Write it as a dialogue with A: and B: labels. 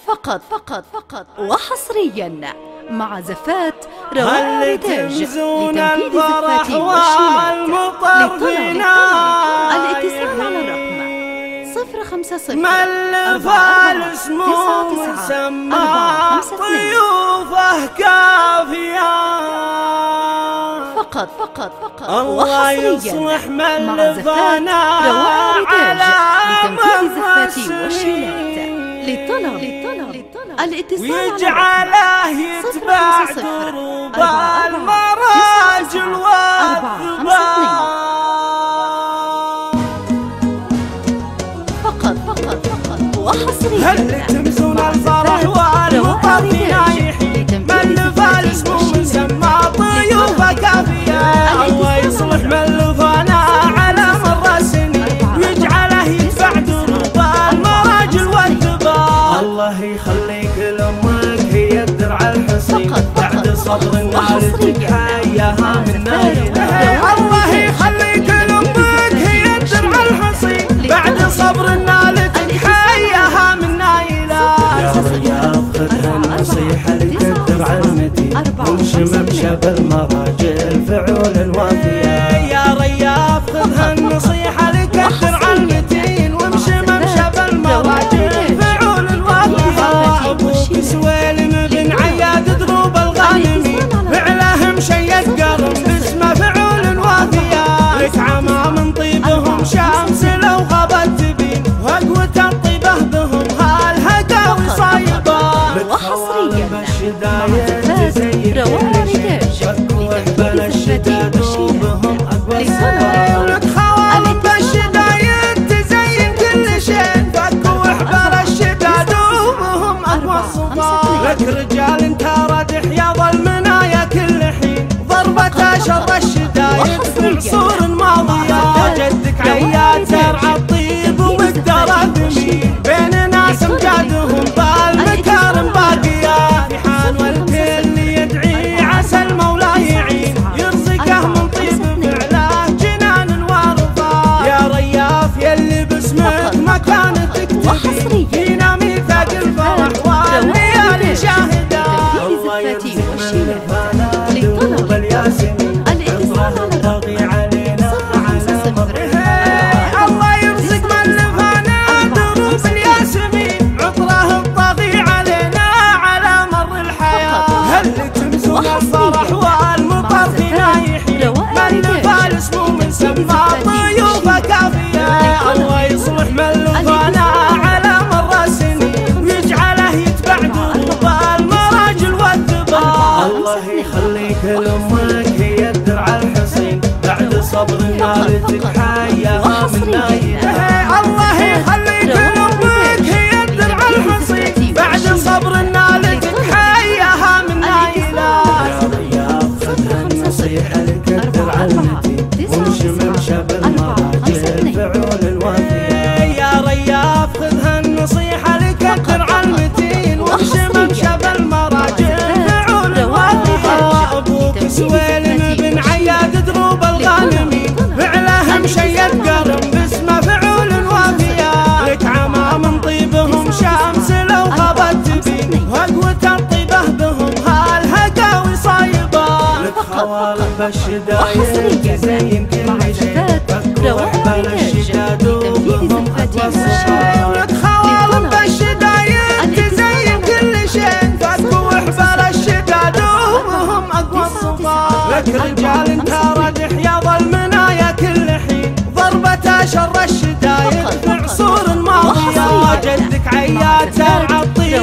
A: فقط وحصريا مع زفات روائع
B: تمزون الفرح والمطرفين.
A: الاتصال على الرقم 050
B: من فارس مو سما ضيوفه كافية.
A: فقط
B: الله يصلح من لفانا على
A: مفاسي للطلب الاتصال
B: ويجعله يتبع دروب المراجل والثبات.
A: فقط وحصريا
B: هل تمزون الفرح والمطرفين يحيي من فارس مو مسمى ضيوفه كافية. الله يصلح من لفانا على مر السنين ويجعله يدفع دروب المراجل والثبات. الله يخليك لامك هي الدرع الحصين بعد صبر نالتك حياها من نايلها. الله يخليك لامك هي الدرع الحصين بعد صبر نالتك حياها من نايلها. يا رياض خذها النصيحة لك الدرع المتين وانشم بشب المراجل فعول الوافية. يا رياض خذها النصيحة لك الدرع المتين وانشم بشب المراجل فعول الوافية. ابوك سويلم بن عياد دروب الغانمين فعله مشيد قرن باسمه فعول الوافية. لك عما من طيبهم شمس لو غابت تبين وقوة الطيبة بهم هالهقاوي صايبة.
A: وحصريا
B: بالشدايد تزين كل شيء وحبل الشداد وبهم أقوى الصبا. لك خوالم بالشدايد تزين كل شيء وحبل الشداد وبهم أقوى الصبا. لك رجال انت ردح يا ظلمنا كل حين ضربة شر الشدايد في عصور ماضية. جدك عياد زرع الطيب ومقدره ثمين بين ناس امجادهم بالمكارم باقية. في حان والكل يدعي عسى المولى يعين يرزقه من طيب فعله جنان وارضاه. يا رياف يلي باسمك مكانتك تبين فينا ميثاق الفرح والليالي شاهدة. الله يرزق من لفانا دروب الياسمين عطره الطاغي علينا على مره. الله يرزق من لفانا دروب الياسمين عطره الطاغي علينا على مر الحياة. هل تمزون الفرح والمطرفين يحيي من فارس مو من سما ضيوفه كافية. الله يصلح من لفانا على مر السنين ويجعله يتبع دروب المراجل والثبات. الله يخليك لامك هي الدرع الحصين بعد صبر نالتك حياها من نايلها. الله يخليك لامك هي الدرع الحصين بعد صبر نالتك حياها من نايلها. يا رياض خذها النصيحة لك الدرع المتين وانشم بشب المراجل فعول الوافية. يا رياض خذها النصيحة لك الدرع المتين وانشم بشب المراجل فعول الوافية. ابوك سويلم بن عياد دروب الغانمين فعله مشيد قرن باسمه فعول الوافية. لك عما من طيبهم شمس لو غابت تبين وقوة الطيبة بهم هالهقاوي صايبة. لك خوالم بالشدايد تزين كل شيء وحبل الشداد وبهم أقوى الصبا. لك خوالم بالشدايد تزين كل شيء وحبل الشداد وبهم أقوى الصبا. لك رجال انت ردح يا ظلمنا كل حين ضربة شر الشدايد في عصور ماضية. جدك عياد زرع الطيب